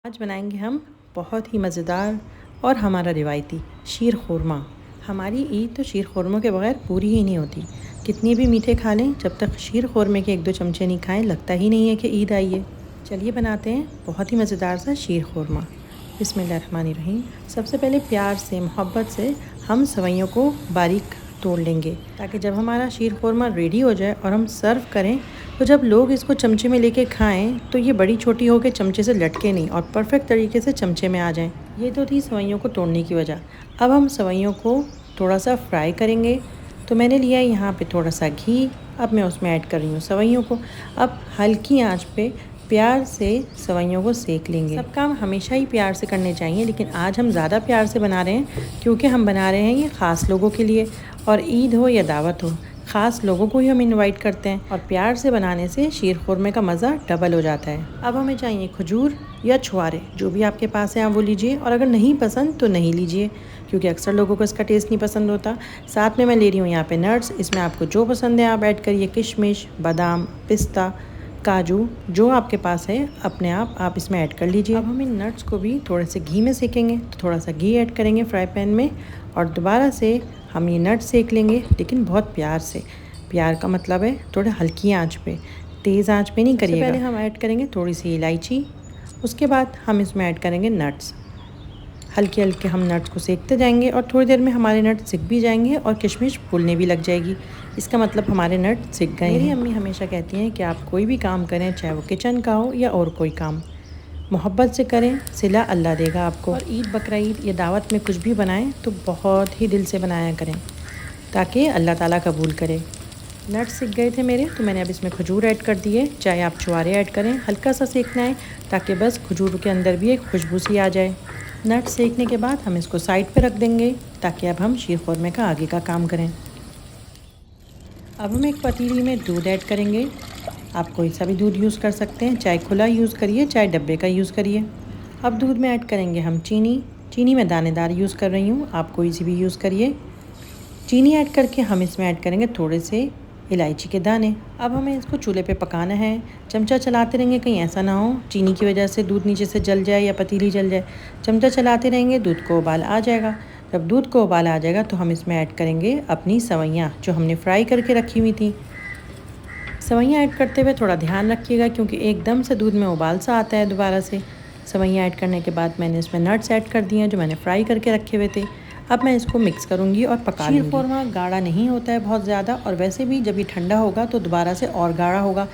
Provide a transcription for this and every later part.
आज बनाएंगे हम बहुत ही मज़ेदार और हमारा रिवायती शीर खुरमा। हमारी ईद तो शीर खुरमों के बगैर पूरी ही नहीं होती। कितनी भी मीठे खा लें, जब तक शीर खुरमे के 1-2 चमचे नहीं खाएं लगता ही नहीं है कि ईद आई है। चलिए बनाते हैं बहुत ही मज़ेदार सा शीर खुरमा। बिस्मिल्लाहिर्रहमानिर्रहीम। सबसे पहले प्यार से मोहब्बत से हम सवैयों को बारीक तोड़ लेंगे, ताकि जब हमारा शीर खुरमा रेडी हो जाए और हम सर्व करें तो जब लोग इसको चमचे में लेके खाएं तो ये बड़ी छोटी हो के चमचे से लटके नहीं और परफेक्ट तरीके से चमचे में आ जाएं। ये तो थी सवैयों को तोड़ने की वजह। अब हम सवैयों को थोड़ा सा फ्राई करेंगे। तो मैंने लिया यहाँ पे थोड़ा सा घी। अब मैं उसमें ऐड कर रही हूँ सवैयों को। अब हल्की आंच पे प्यार से सवैयों को सेक लेंगे। सब काम हमेशा ही प्यार से करने चाहिए, लेकिन आज हम ज़्यादा प्यार से बना रहे हैं क्योंकि हम बना रहे हैं ये ख़ास लोगों के लिए। और ईद हो या दावत हो, ख़ास लोगों को ही हम इनवाइट करते हैं और प्यार से बनाने से शीर खुरमे का मज़ा डबल हो जाता है। अब हमें चाहिए खजूर या छुआरे, जो भी आपके पास है आप वो लीजिए, और अगर नहीं पसंद तो नहीं लीजिए क्योंकि अक्सर लोगों को इसका टेस्ट नहीं पसंद होता। साथ में मैं ले रही हूँ यहाँ पे नट्स। इसमें आपको जो पसंद है आप ऐड करिए, किशमिश, बादाम, पिस्ता, काजू, जो आपके पास है अपने आप इसमें ऐड कर लीजिए। अब हम इन नट्स को भी थोड़े से घी में सेकेंगे, तो थोड़ा सा घी ऐड करेंगे फ्राई पैन में और दोबारा से हम ये नट्स सेक लेंगे, लेकिन बहुत प्यार से। प्यार का मतलब है थोड़ा हल्की आंच पे, तेज़ आंच पे नहीं करिएगा। पहले हम ऐड करेंगे थोड़ी सी इलायची, उसके बाद हम इसमें ऐड करेंगे नट्स। हल्के हल्के हम नट्स को सेकते जाएंगे और थोड़ी देर में हमारे नट्स सिक भी जाएंगे और किशमिश फूलने भी लग जाएगी। इसका मतलब हमारे नट्स सिक गए। मेरी अम्मी हमेशा कहती हैं कि आप कोई भी काम करें, चाहे वो किचन का हो या और कोई काम, मोहब्बत से करें, सिला अल्लाह देगा आपको। और ईद, बकरा ईद या दावत में कुछ भी बनाएं तो बहुत ही दिल से बनाया करें ताकि अल्लाह ताला कबूल करे। नट्स सिक गए थे मेरे, तो मैंने अब इसमें खजूर ऐड कर दिए। चाहे आप छुआरे ऐड करें, हल्का सा सेकना है ताकि बस खजूर के अंदर भी एक खुशबू सी आ जाए। नट्स सेकने के बाद हम इसको साइड पे रख देंगे ताकि अब हम शीर खुरमे का आगे का काम करें। अब हम एक पतीली में दूध ऐड करेंगे। आप कोई सा भी दूध यूज़ कर सकते हैं, चाहे खुला यूज़ करिए चाहे डब्बे का यूज़ करिए। अब दूध में ऐड करेंगे हम चीनी। चीनी मैं दानेदार यूज़ कर रही हूँ, आप कोई सी भी यूज़ करिए। चीनी ऐड करके हम इसमें ऐड करेंगे थोड़े से इलायची के दाने। अब हमें इसको चूल्हे पे पकाना है। चमचा चलाते रहेंगे, कहीं ऐसा ना हो चीनी की वजह से दूध नीचे से जल जाए या पतीली जल जाए। चमचा चलाते रहेंगे, दूध को उबाल आ जाएगा। जब दूध को उबाल आ जाएगा तो हम इसमें ऐड करेंगे अपनी सवैयाँ जो हमने फ्राई करके रखी हुई थी। सवैयाँ ऐड करते हुए थोड़ा ध्यान रखिएगा क्योंकि एकदम से दूध में उबाल सा आता है दोबारा से। सवैयाँ ऐड करने के बाद मैंने इसमें नट्स ऐड कर दिए हैं जो मैंने फ्राई करके रखे हुए थे। अब मैं इसको मिक्स करूँगी और पका लूँगी। शीर खुरमा गाढ़ा नहीं होता है बहुत ज़्यादा, और वैसे भी जब ये ठंडा होगा तो दोबारा से और गाढ़ा होगा,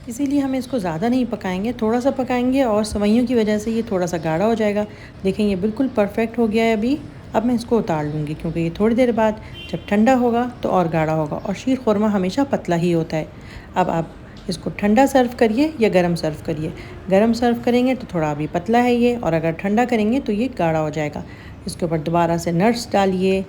इसीलिए हम इसको ज़्यादा नहीं पकाएंगे, थोड़ा सा पकाएंगे और सवैयों की वजह से ये थोड़ा सा गाढ़ा हो जाएगा। देखें ये बिल्कुल परफेक्ट हो गया है अभी। अब मैं इसको उतार लूँगी क्योंकि ये थोड़ी देर बाद जब ठंडा होगा तो और गाढ़ा होगा, और शीर खुरमा हमेशा पतला ही होता है। अब आप इसको ठंडा सर्व करिए या गरम सर्व करिए। गरम सर्व करेंगे तो थोड़ा अभी पतला है ये, और अगर ठंडा करेंगे तो ये गाढ़ा हो जाएगा। इसके ऊपर दोबारा से नट्स डालिए,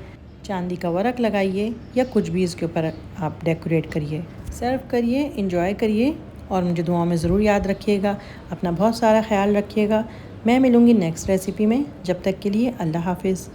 चांदी का वर्क लगाइए या कुछ भी इसके ऊपर आप डेकोरेट करिए, सर्व करिए, इंजॉय करिए और मुझे दुआओं में ज़रूर याद रखिएगा। अपना बहुत सारा ख्याल रखिएगा। मैं मिलूँगी नेक्स्ट रेसिपी में, जब तक के लिए अल्लाह हाफिज़।